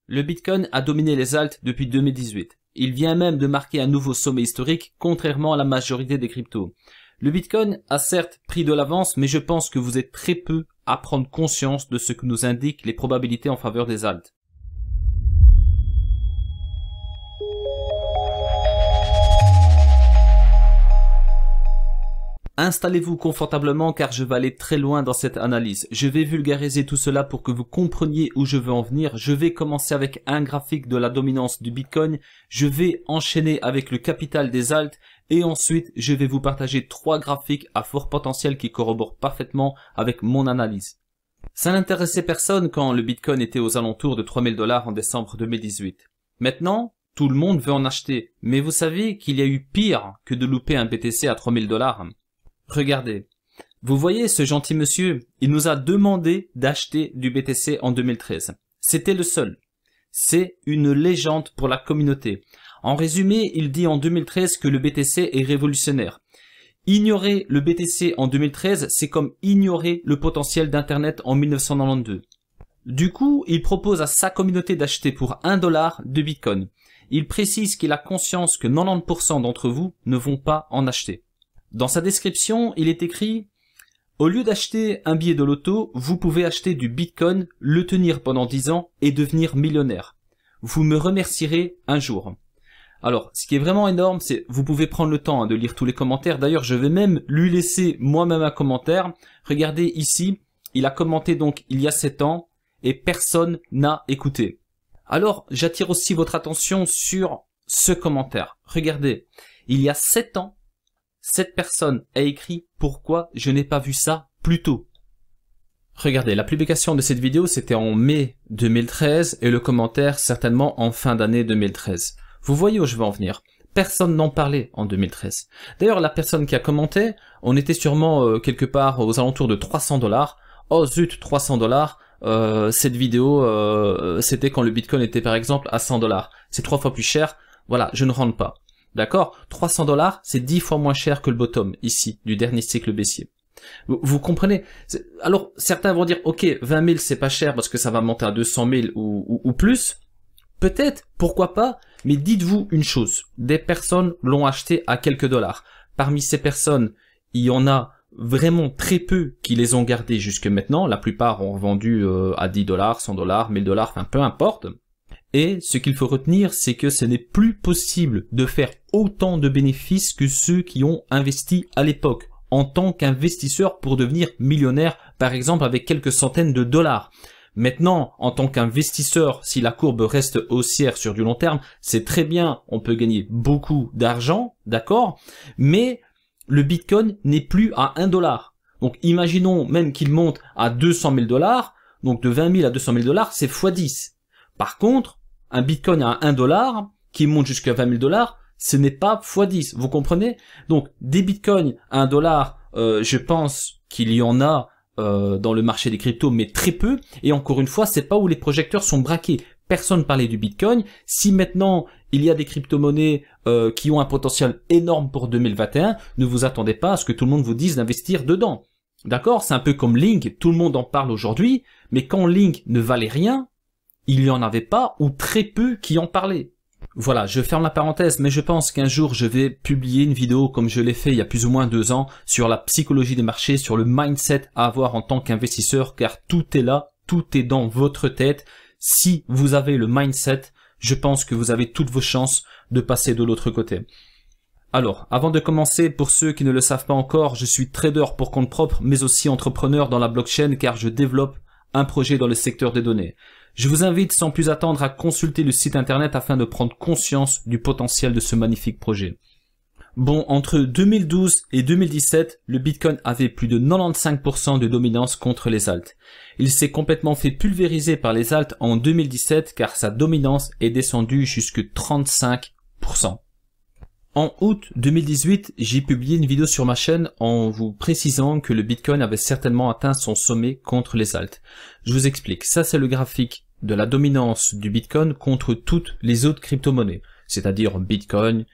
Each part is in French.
Le Bitcoin a dominé les alts depuis 2018. Il vient même de marquer un nouveau sommet historique, contrairement à la majorité des cryptos. Le Bitcoin a certes pris de l'avance, mais je pense que vous êtes très peu à prendre conscience de ce que nous indiquent les probabilités en faveur des alts. Installez-vous confortablement car je vais aller très loin dans cette analyse. Je vais vulgariser tout cela pour que vous compreniez où je veux en venir. Je vais commencer avec un graphique de la dominance du Bitcoin. Je vais enchaîner avec le capital des alts et ensuite je vais vous partager 3 graphiques à fort potentiel qui corroborent parfaitement avec mon analyse. Ça n'intéressait personne quand le Bitcoin était aux alentours de 3000 $ en décembre 2018. Maintenant, tout le monde veut en acheter. Mais vous savez qu'il y a eu pire que de louper un BTC à 3000 $. Regardez, vous voyez ce gentil monsieur, il nous a demandé d'acheter du BTC en 2013. C'était le seul. C'est une légende pour la communauté. En résumé, il dit en 2013 que le BTC est révolutionnaire. Ignorer le BTC en 2013, c'est comme ignorer le potentiel d'Internet en 1992. Du coup, il propose à sa communauté d'acheter pour 1 $ de Bitcoin. Il précise qu'il a conscience que 90% d'entre vous ne vont pas en acheter. Dans sa description, il est écrit « Au lieu d'acheter un billet de loto, vous pouvez acheter du Bitcoin, le tenir pendant 10 ans et devenir millionnaire. Vous me remercierez un jour. » Alors, ce qui est vraiment énorme, c'est vous pouvez prendre le temps de lire tous les commentaires. D'ailleurs, je vais même lui laisser moi-même un commentaire. Regardez ici, il a commenté donc il y a 7 ans et personne n'a écouté. Alors, j'attire aussi votre attention sur ce commentaire. Regardez, il y a 7 ans, cette personne a écrit « Pourquoi je n'ai pas vu ça plus tôt ?» Regardez, la publication de cette vidéo, c'était en mai 2013 et le commentaire certainement en fin d'année 2013. Vous voyez où je veux en venir. Personne n'en parlait en 2013. D'ailleurs, la personne qui a commenté, on était sûrement quelque part aux alentours de 300 $. Oh zut, 300 $. Cette vidéo, c'était quand le Bitcoin était par exemple à 100 $. C'est 3 fois plus cher. Voilà, je ne rentre pas. D'accord, 300 $, c'est 10 fois moins cher que le bottom, ici, du dernier cycle baissier. Vous comprenez? Alors, certains vont dire, ok, 20 000 c'est pas cher parce que ça va monter à 200 000 ou plus. Peut-être, pourquoi pas, mais dites-vous une chose, des personnes l'ont acheté à quelques dollars. Parmi ces personnes, il y en a vraiment très peu qui les ont gardés jusque maintenant. La plupart ont vendu à 10 $, 100 $, 1000 $, enfin peu importe. Et ce qu'il faut retenir, c'est que ce n'est plus possible de faire autant de bénéfices que ceux qui ont investi à l'époque, en tant qu'investisseur pour devenir millionnaire, par exemple avec quelques centaines de dollars. Maintenant, en tant qu'investisseur, si la courbe reste haussière sur du long terme, c'est très bien, on peut gagner beaucoup d'argent, d'accord, mais le Bitcoin n'est plus à 1 $. Donc imaginons même qu'il monte à 200 000 $, donc de 20 000 à 200 000 $, c'est x10. Par contre, un Bitcoin à 1 $ qui monte jusqu'à 20 000 $, ce n'est pas x10, vous comprenez? Donc, des Bitcoins à 1 $, je pense qu'il y en a dans le marché des cryptos, mais très peu. Et encore une fois, c'est pas où les projecteurs sont braqués. Personne parlait du Bitcoin. Si maintenant, il y a des crypto-monnaies qui ont un potentiel énorme pour 2021, ne vous attendez pas à ce que tout le monde vous dise d'investir dedans. D'accord? C'est un peu comme Link, tout le monde en parle aujourd'hui, mais quand Link ne valait rien, il n'y en avait pas ou très peu qui en parlaient. Voilà, je ferme la parenthèse, mais je pense qu'un jour je vais publier une vidéo comme je l'ai fait il y a plus ou moins 2 ans sur la psychologie des marchés, sur le mindset à avoir en tant qu'investisseur, car tout est là, tout est dans votre tête. Si vous avez le mindset, je pense que vous avez toutes vos chances de passer de l'autre côté. Alors, avant de commencer, pour ceux qui ne le savent pas encore, je suis trader pour compte propre, mais aussi entrepreneur dans la blockchain car je développe un projet dans le secteur des données. Je vous invite sans plus attendre à consulter le site internet afin de prendre conscience du potentiel de ce magnifique projet. Bon, entre 2012 et 2017, le Bitcoin avait plus de 95% de dominance contre les alts. Il s'est complètement fait pulvériser par les alts en 2017 car sa dominance est descendue jusqu'à 35%. En août 2018, j'ai publié une vidéo sur ma chaîne en vous précisant que le Bitcoin avait certainement atteint son sommet contre les alts. Je vous explique, ça c'est le graphique de la dominance du Bitcoin contre toutes les autres crypto-monnaies, c'est-à-dire Bitcoin,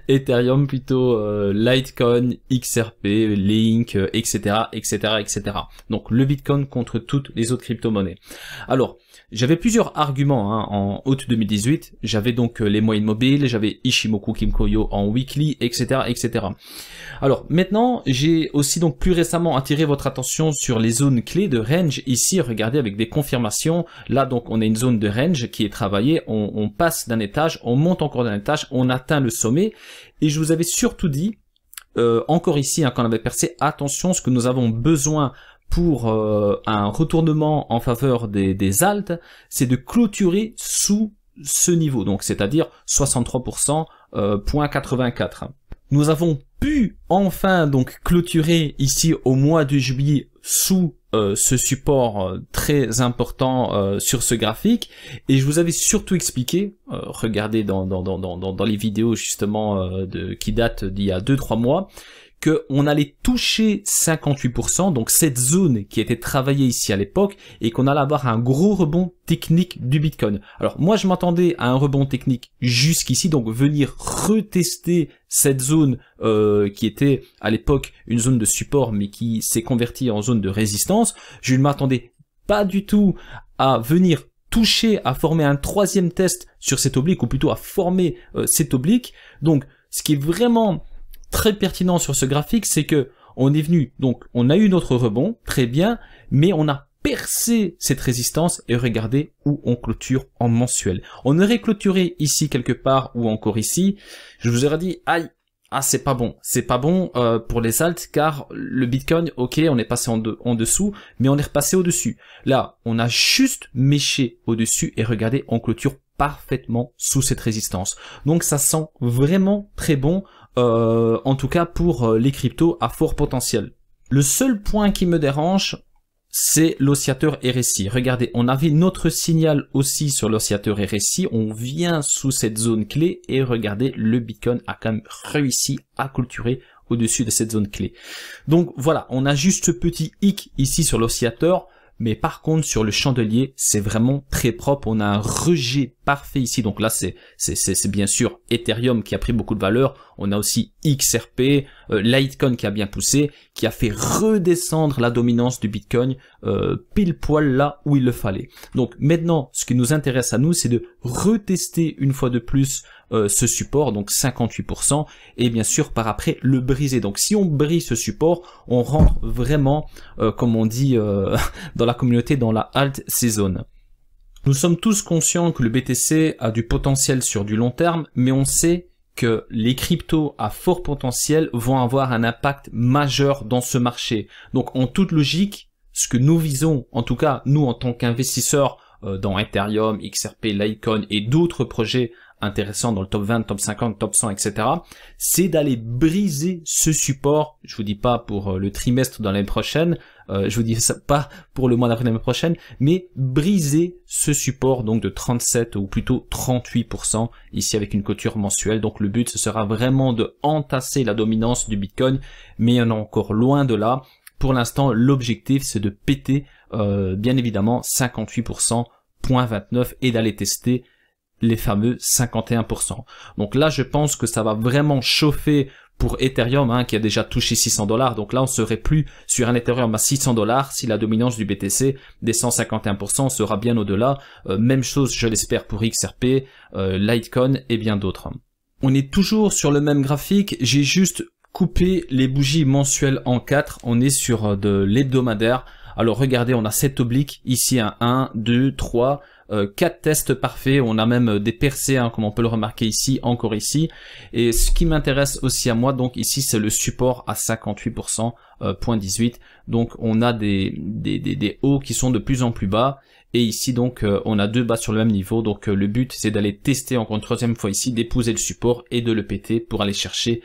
Ethereum plutôt, Litecoin, XRP, Link, etc., etc., etc. Donc le Bitcoin contre toutes les autres crypto-monnaies. Alors, j'avais plusieurs arguments en août 2018. J'avais donc les moyennes mobiles, j'avais Ishimoku Kimkoyo en weekly, etc., etc. Alors maintenant, j'ai aussi donc plus récemment attiré votre attention sur les zones clés de range. Ici, regardez avec des confirmations. Là, donc, on a une zone de range qui est travaillée. On passe d'un étage, on monte encore d'un étage, on atteint le sommet. Et je vous avais surtout dit, encore ici, quand on avait percé, attention, ce que nous avons besoin pour un retournement en faveur des alts, c'est de clôturer sous ce niveau, donc c'est-à-dire 63%, 0.84. Nous avons pu enfin donc clôturer ici au mois de juillet sous ce support très important sur ce graphique, et je vous avais surtout expliqué, regardez dans les vidéos justement qui datent d'il y a 2-3 mois, qu'on allait toucher 58%, donc cette zone qui était travaillée ici à l'époque, et qu'on allait avoir un gros rebond technique du Bitcoin. Alors moi je m'attendais à un rebond technique jusqu'ici, donc venir retester cette zone qui était à l'époque une zone de support, mais qui s'est convertie en zone de résistance. Je ne m'attendais pas du tout à venir toucher, à former un troisième test sur cet oblique, ou plutôt à former cet oblique. Donc ce qui est vraiment très pertinent sur ce graphique, c'est que on est venu, donc on a eu notre rebond, très bien, mais on a percé cette résistance, et regardez où on clôture en mensuel. On aurait clôturé ici quelque part ou encore ici, je vous aurais dit aïe, ah c'est pas bon pour les alts, car le Bitcoin, ok, on est passé en dessous, mais on est repassé au-dessus. Là, on a juste méché au-dessus, et regardez, on clôture parfaitement sous cette résistance. Donc ça sent vraiment très bon, en tout cas pour les cryptos à fort potentiel. Le seul point qui me dérange, c'est l'oscillateur RSI. Regardez, on avait notre signal aussi sur l'oscillateur RSI, on vient sous cette zone clé, et regardez, le Bitcoin a quand même réussi à clôturer au-dessus de cette zone clé. Donc voilà, on a juste ce petit hic ici sur l'oscillateur, mais par contre sur le chandelier, c'est vraiment très propre, on a un rejet parfait ici. Donc là c'est bien sûr Ethereum qui a pris beaucoup de valeur, on a aussi XRP, Litecoin qui a bien poussé, qui a fait redescendre la dominance du Bitcoin pile poil là où il le fallait. Donc maintenant, ce qui nous intéresse à nous, c'est de retester une fois de plus ce support, donc 58%, et bien sûr par après le briser. Donc si on brise ce support, on rentre vraiment, comme on dit dans la communauté, dans la alt season. Nous sommes tous conscients que le BTC a du potentiel sur du long terme, mais on sait que les cryptos à fort potentiel vont avoir un impact majeur dans ce marché. Donc en toute logique, ce que nous visons, en tout cas nous en tant qu'investisseurs dans Ethereum, XRP, Litecoin et d'autres projets intéressants dans le top 20, top 50, top 100, etc., c'est d'aller briser ce support. Je vous dis pas pour le trimestre dans l'année prochaine, je vous dis ça pas pour le mois d'avril de l'année prochaine, mais briser ce support donc de 37 ou plutôt 38% ici avec une clôture mensuelle. Donc le but, ce sera vraiment de entasser la dominance du Bitcoin, mais on est encore loin de là. Pour l'instant, l'objectif, c'est de péter bien évidemment 58%, 0.29, et d'aller tester les fameux 51%. Donc là, je pense que ça va vraiment chauffer pour Ethereum, qui a déjà touché 600$. Donc là, on serait plus sur un Ethereum à 600$. Si la dominance du BTC descend 51%, on sera bien au-delà. Même chose, je l'espère, pour XRP, Litecoin et bien d'autres. On est toujours sur le même graphique. J'ai juste coupé les bougies mensuelles en 4. On est sur de l'hebdomadaire. Alors regardez, on a 7 obliques, ici un 1, 2, 3, 4 tests parfaits, on a même des percées, comme on peut le remarquer ici, encore ici. Et ce qui m'intéresse aussi à moi, donc ici c'est le support à 58%, 0.18. Donc on a des hauts qui sont de plus en plus bas. Et ici donc on a deux bas sur le même niveau. Donc le but c'est d'aller tester encore une troisième fois ici, d'épouser le support et de le péter pour aller chercher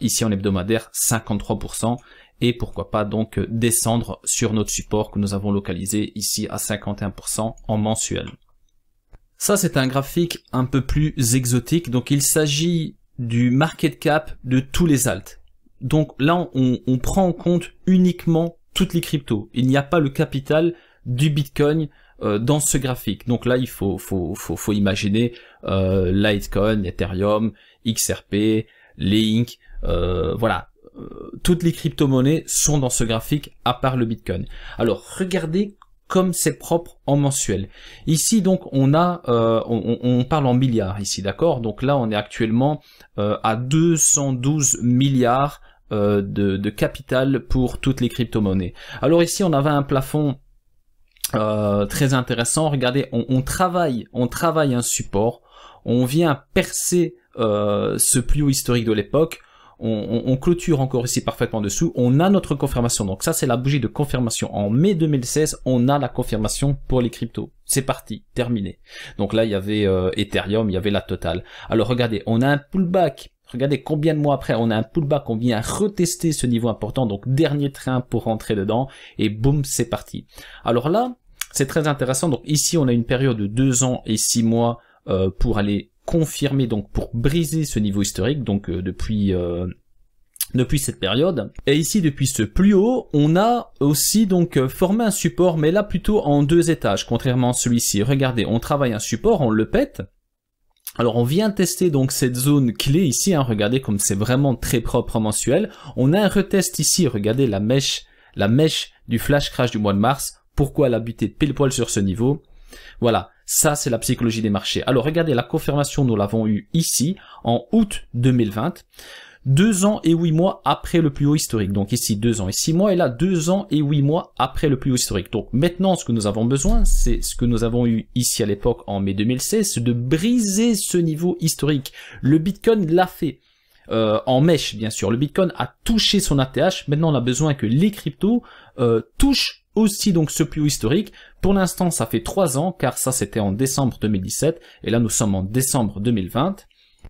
ici en hebdomadaire 53%. Et pourquoi pas donc descendre sur notre support que nous avons localisé ici à 51% en mensuel. Ça c'est un graphique un peu plus exotique, donc il s'agit du market cap de tous les alts. Donc là on prend en compte uniquement toutes les cryptos, il n'y a pas le capital du Bitcoin dans ce graphique. Donc là il faut imaginer Litecoin, Ethereum, XRP, Link, voilà. Toutes les crypto-monnaies sont dans ce graphique à part le Bitcoin. Alors regardez comme c'est propre en mensuel. Ici donc on a, on parle en milliards ici, d'accord? Donc là on est actuellement à 212 milliards de capital pour toutes les crypto-monnaies. Alors ici on avait un plafond très intéressant. Regardez, on travaille un support, on vient percer ce plus haut historique de l'époque. On clôture encore ici parfaitement dessous, on a notre confirmation. Donc ça c'est la bougie de confirmation. En mai 2016, on a la confirmation pour les cryptos. C'est parti, terminé. Donc là il y avait Ethereum, il y avait la totale. Alors regardez, on a un pullback. Regardez combien de mois après, on a un pullback, on vient retester ce niveau important. Donc dernier train pour rentrer dedans et boum, c'est parti. Alors là, c'est très intéressant. Donc ici on a une période de 2 ans et 6 mois pour aller confirmé, donc pour briser ce niveau historique, donc depuis cette période. Et ici depuis ce plus haut, on a aussi donc formé un support, mais là plutôt en 2 étages, contrairement à celui-ci. Regardez, on travaille un support, on le pète. Alors on vient tester donc cette zone clé ici, hein, regardez comme c'est vraiment très propre en mensuel. On a un retest ici, regardez la mèche du flash crash du mois de mars. Pourquoi elle a buté pile poil sur ce niveau? Voilà, ça c'est la psychologie des marchés. Alors regardez, la confirmation, nous l'avons eu ici, en août 2020, 2 ans et 8 mois après le plus haut historique. Donc ici 2 ans et 6 mois, et là 2 ans et 8 mois après le plus haut historique. Donc maintenant ce que nous avons besoin, c'est ce que nous avons eu ici à l'époque en mai 2016, c'est de briser ce niveau historique. Le Bitcoin l'a fait. En mèche bien sûr, le Bitcoin a touché son ATH, maintenant on a besoin que les cryptos touchent aussi donc ce plus haut historique. Pour l'instant ça fait 3 ans, car ça c'était en décembre 2017, et là nous sommes en décembre 2020.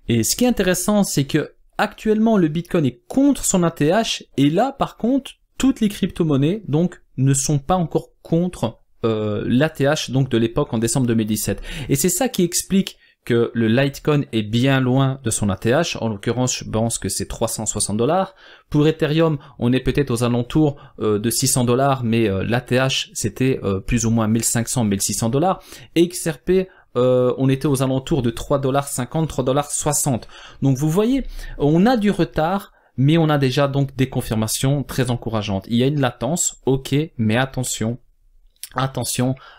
Et ce qui est intéressant, c'est que actuellement le Bitcoin est contre son ATH, et là par contre toutes les crypto-monnaies donc ne sont pas encore contre l'ATH donc de l'époque en décembre 2017. Et c'est ça qui explique que le Litecoin est bien loin de son ATH, en l'occurrence je pense que c'est 360 $. Pour Ethereum, on est peut-être aux alentours de 600 $, mais l'ATH c'était plus ou moins 1500, 1600 $. Et XRP, on était aux alentours de 3,50 $, 3,60 $. Donc vous voyez, on a du retard, mais on a déjà donc des confirmations très encourageantes. Il y a une latence, ok, mais attention,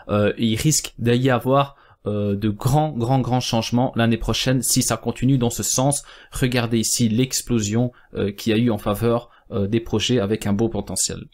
il risque d'y avoir de grands changements l'année prochaine si ça continue dans ce sens. Regardez ici l'explosion qu'il y a eu en faveur des projets avec un beau potentiel.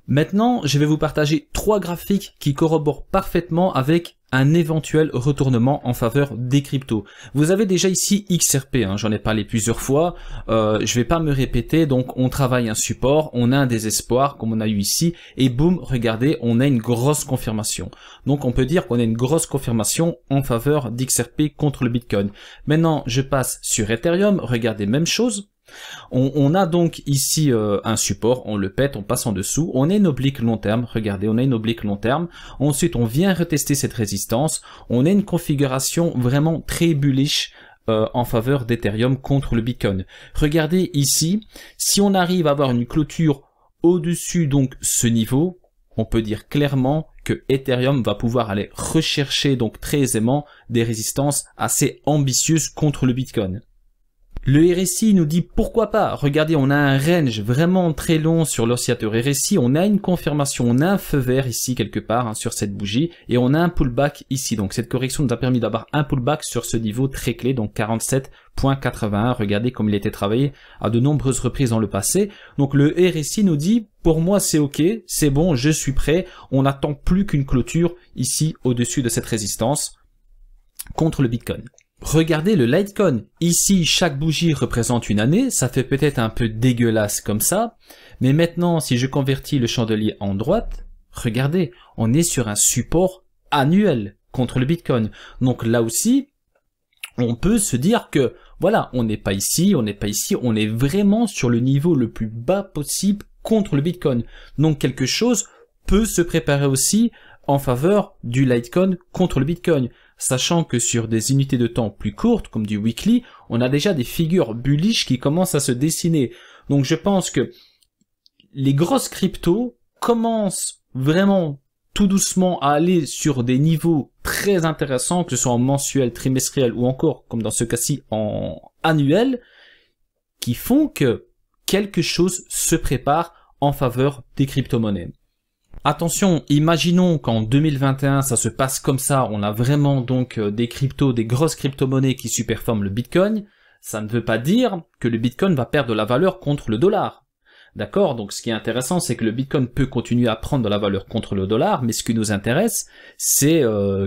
Maintenant, je vais vous partager 3 graphiques qui corroborent parfaitement avec un éventuel retournement en faveur des cryptos. Vous avez déjà ici XRP, hein, j'en ai parlé plusieurs fois, je vais pas me répéter, donc on travaille un support, on a un désespoir comme on a eu ici, et boum, regardez, on a une grosse confirmation. Donc on peut dire qu'on a une grosse confirmation en faveur d'XRP contre le Bitcoin. Maintenant, je passe sur Ethereum, regardez, même chose. On a donc ici un support, on le pète, on passe en dessous, on a une oblique long terme, regardez, on a une oblique long terme, ensuite on vient retester cette résistance, on a une configuration vraiment très bullish en faveur d'Ethereum contre le Bitcoin. Regardez ici, si on arrive à avoir une clôture au-dessus donc ce niveau, on peut dire clairement que Ethereum va pouvoir aller rechercher donc très aisément des résistances assez ambitieuses contre le Bitcoin. Le RSI nous dit pourquoi pas. Regardez, on a un range vraiment très long sur l'oscillateur RSI, on a une confirmation, on a un feu vert ici quelque part hein, sur cette bougie, et on a un pullback ici. Donc cette correction nous a permis d'avoir un pullback sur ce niveau très clé, donc 47,81. Regardez comme il a été travaillé à de nombreuses reprises dans le passé. Donc le RSI nous dit, pour moi c'est ok, c'est bon, je suis prêt, on n'attend plus qu'une clôture ici au-dessus de cette résistance contre le Bitcoin. Regardez le Litecoin. Ici, chaque bougie représente une année. Ça fait peut-être un peu dégueulasse comme ça. Mais maintenant, si je convertis le chandelier en droite, regardez, on est sur un support annuel contre le Bitcoin. Donc là aussi, on peut se dire que, voilà, on n'est pas ici, on est vraiment sur le niveau le plus bas possible contre le Bitcoin. Donc quelque chose peut se préparer aussi en faveur du Litecoin contre le Bitcoin. Sachant que sur des unités de temps plus courtes, comme du weekly, on a déjà des figures bullish qui commencent à se dessiner. Donc je pense que les grosses cryptos commencent vraiment tout doucement à aller sur des niveaux très intéressants, que ce soit en mensuel, trimestriel ou encore, comme dans ce cas-ci, en annuel, qui font que quelque chose se prépare en faveur des crypto-monnaies. Attention, imaginons qu'en 2021 ça se passe comme ça, on a vraiment donc des grosses crypto-monnaies qui superforment le Bitcoin, ça ne veut pas dire que le Bitcoin va perdre de la valeur contre le dollar. D'accord? Donc ce qui est intéressant, c'est que le Bitcoin peut continuer à prendre de la valeur contre le dollar, mais ce qui nous intéresse, c'est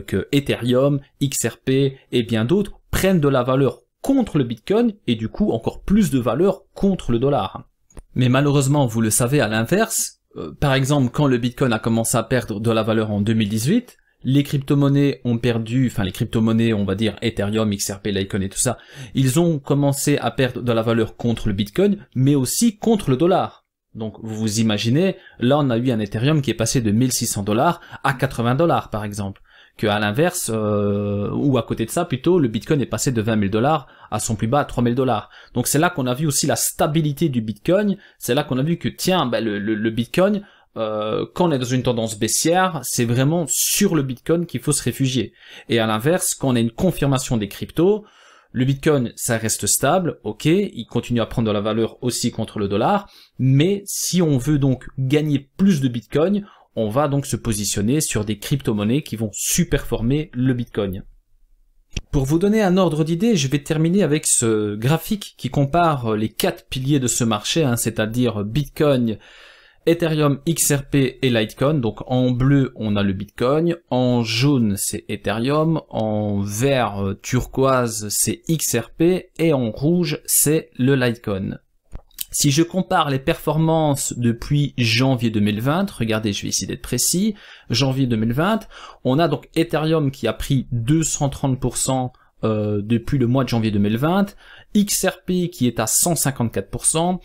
que Ethereum, XRP et bien d'autres prennent de la valeur contre le Bitcoin et du coup encore plus de valeur contre le dollar. Mais malheureusement, vous le savez, à l'inverse, par exemple, quand le Bitcoin a commencé à perdre de la valeur en 2018, les crypto-monnaies ont perdu, enfin les crypto-monnaies, on va dire Ethereum, XRP, Litecoin et tout ça, ils ont commencé à perdre de la valeur contre le Bitcoin, mais aussi contre le dollar. Donc vous vous imaginez, là on a eu un Ethereum qui est passé de 1600 $ à 80 $ par exemple. Que à l'inverse, ou à côté de ça plutôt, le Bitcoin est passé de 20 000 $ à son plus bas à 3 000 $. Donc c'est là qu'on a vu aussi la stabilité du Bitcoin, c'est là qu'on a vu que tiens, ben, le Bitcoin, quand on est dans une tendance baissière, c'est vraiment sur le Bitcoin qu'il faut se réfugier. Et à l'inverse, quand on a une confirmation des cryptos, le Bitcoin, ça reste stable, ok, il continue à prendre de la valeur aussi contre le dollar, mais si on veut donc gagner plus de Bitcoin, on va donc se positionner sur des crypto-monnaies qui vont superformer le Bitcoin. Pour vous donner un ordre d'idée, je vais terminer avec ce graphique qui compare les 4 piliers de ce marché, hein, c'est-à-dire Bitcoin, Ethereum, XRP et Litecoin. Donc en bleu, on a le Bitcoin, en jaune, c'est Ethereum, en vert turquoise, c'est XRP et en rouge, c'est le Litecoin. Si je compare les performances depuis janvier 2020, regardez, je vais essayer d'être précis, janvier 2020, on a donc Ethereum qui a pris 230% depuis le mois de janvier 2020, XRP qui est à 154%,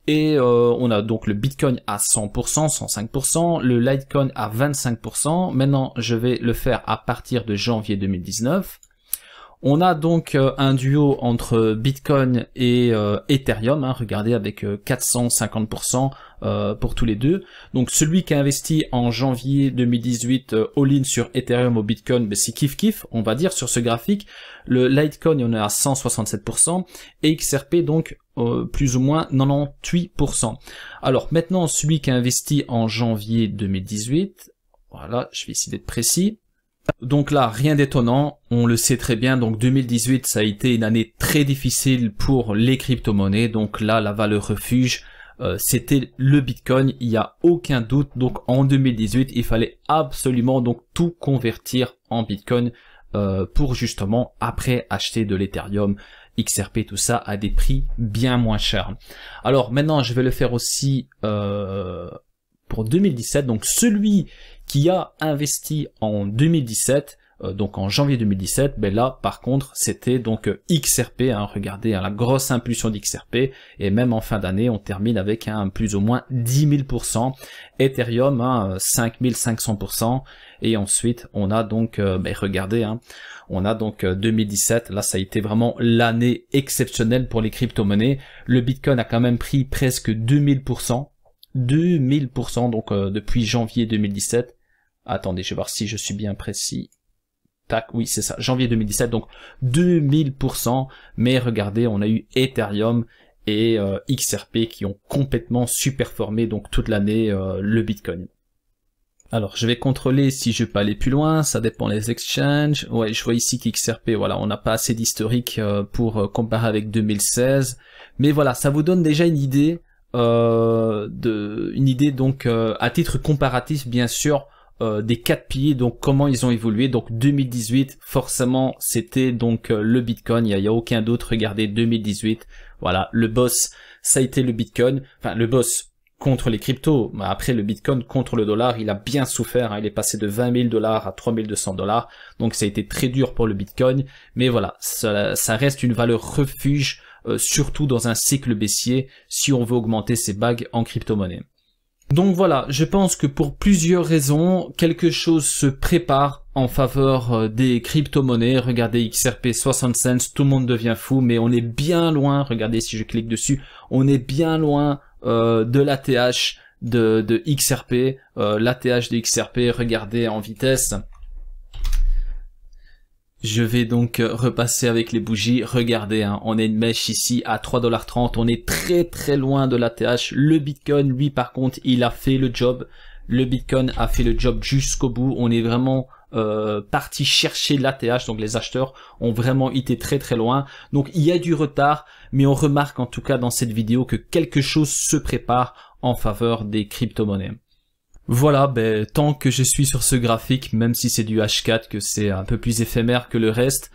et on a donc le Bitcoin à 100%, 105%, le Litecoin à 25%, maintenant je vais le faire à partir de janvier 2019. On a donc un duo entre Bitcoin et Ethereum, hein, regardez, avec 450% pour tous les deux. Donc celui qui a investi en janvier 2018 all-in sur Ethereum au Bitcoin, ben, c'est kiff-kiff, on va dire, sur ce graphique. Le Litecoin, on est à 167%, et XRP, donc plus ou moins 98%. Alors maintenant, celui qui a investi en janvier 2018, voilà, je vais essayer d'être précis. Donc là, rien d'étonnant, on le sait très bien, donc 2018, ça a été une année très difficile pour les crypto-monnaies, donc là, la valeur refuge, c'était le Bitcoin, il n'y a aucun doute, donc en 2018, il fallait absolument donc tout convertir en Bitcoin pour justement après acheter de l'Ethereum, XRP, tout ça à des prix bien moins chers. Alors maintenant, je vais le faire aussi pour 2017, donc celui qui a investi en 2017, donc en janvier 2017, ben là par contre c'était donc XRP, hein, regardez, hein, la grosse impulsion d'XRP, et même en fin d'année on termine avec un plus ou moins 10 000%, Ethereum hein, 5500%, et ensuite on a donc, ben regardez, hein, on a donc 2017, là ça a été vraiment l'année exceptionnelle pour les crypto-monnaies, le Bitcoin a quand même pris presque 2000%, 2000% donc depuis janvier 2017. Attendez, je vais voir si je suis bien précis. Tac, oui, c'est ça, janvier 2017, donc 2000%. Mais regardez, on a eu Ethereum et XRP qui ont complètement superformé donc toute l'année le Bitcoin. Alors, je vais contrôler si je peux aller plus loin, ça dépend des exchanges. Ouais, je vois ici qu'XRP, voilà, on n'a pas assez d'historique pour comparer avec 2016. Mais voilà, ça vous donne déjà une idée, donc à titre comparatif, bien sûr, des 4 piliers, donc comment ils ont évolué. Donc 2018, forcément, c'était donc le Bitcoin, il y a aucun d'autre. Regardez, 2018, voilà, le boss, ça a été le Bitcoin, enfin le boss contre les cryptos. Après, le Bitcoin contre le dollar, il a bien souffert, hein, il est passé de 20 000 $ à 3 200 $, donc ça a été très dur pour le Bitcoin, mais voilà, ça reste une valeur refuge, surtout dans un cycle baissier, si on veut augmenter ses bagues en crypto-monnaie. Donc voilà, je pense que pour plusieurs raisons, quelque chose se prépare en faveur des crypto-monnaies. Regardez, XRP 60 cents, tout le monde devient fou, mais on est bien loin, regardez si je clique dessus, on est bien loin de l'ATH de XRP. L'ATH de XRP, regardez en vitesse. Je vais donc repasser avec les bougies. Regardez, hein, on a une mèche ici à 3,30 $. On est très très loin de l'ATH. Le Bitcoin, lui par contre, il a fait le job. Le Bitcoin a fait le job jusqu'au bout. On est vraiment parti chercher l'ATH. Donc les acheteurs ont vraiment été très très loin. Donc il y a du retard, mais on remarque en tout cas dans cette vidéo que quelque chose se prépare en faveur des crypto-monnaies. Voilà, ben, tant que je suis sur ce graphique, même si c'est du H4, que c'est un peu plus éphémère que le reste,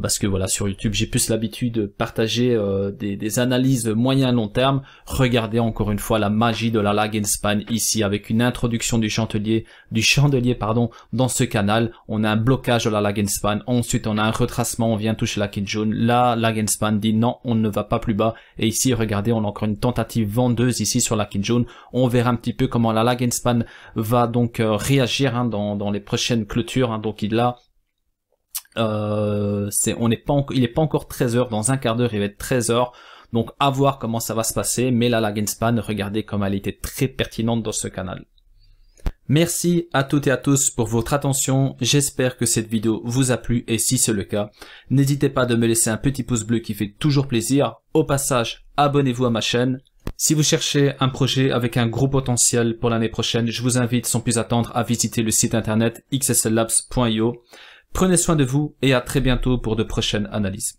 parce que voilà, sur YouTube, j'ai plus l'habitude de partager des analyses moyen-long terme. Regardez encore une fois la magie de la lag and span ici, avec une introduction du chandelier, dans ce canal. On a un blocage de la lag and span, ensuite on a un retracement, on vient toucher la Kijun. La lag and span dit non, on ne va pas plus bas. Et ici, regardez, on a encore une tentative vendeuse ici sur la Kijun. On verra un petit peu comment la lag and span va donc réagir hein, dans les prochaines clôtures. Hein. Donc il a il n'est pas encore 13 h, dans un quart d'heure il va être 13 h, donc à voir comment ça va se passer, mais la lag and span, regardez comme elle était très pertinente dans ce canal. Merci à toutes et à tous pour votre attention, j'espère que cette vidéo vous a plu et si c'est le cas, n'hésitez pas de me laisser un petit pouce bleu qui fait toujours plaisir. Au passage, abonnez-vous à ma chaîne. Si vous cherchez un projet avec un gros potentiel pour l'année prochaine, je vous invite sans plus attendre à visiter le site internet xslabs.io. Prenez soin de vous et à très bientôt pour de prochaines analyses.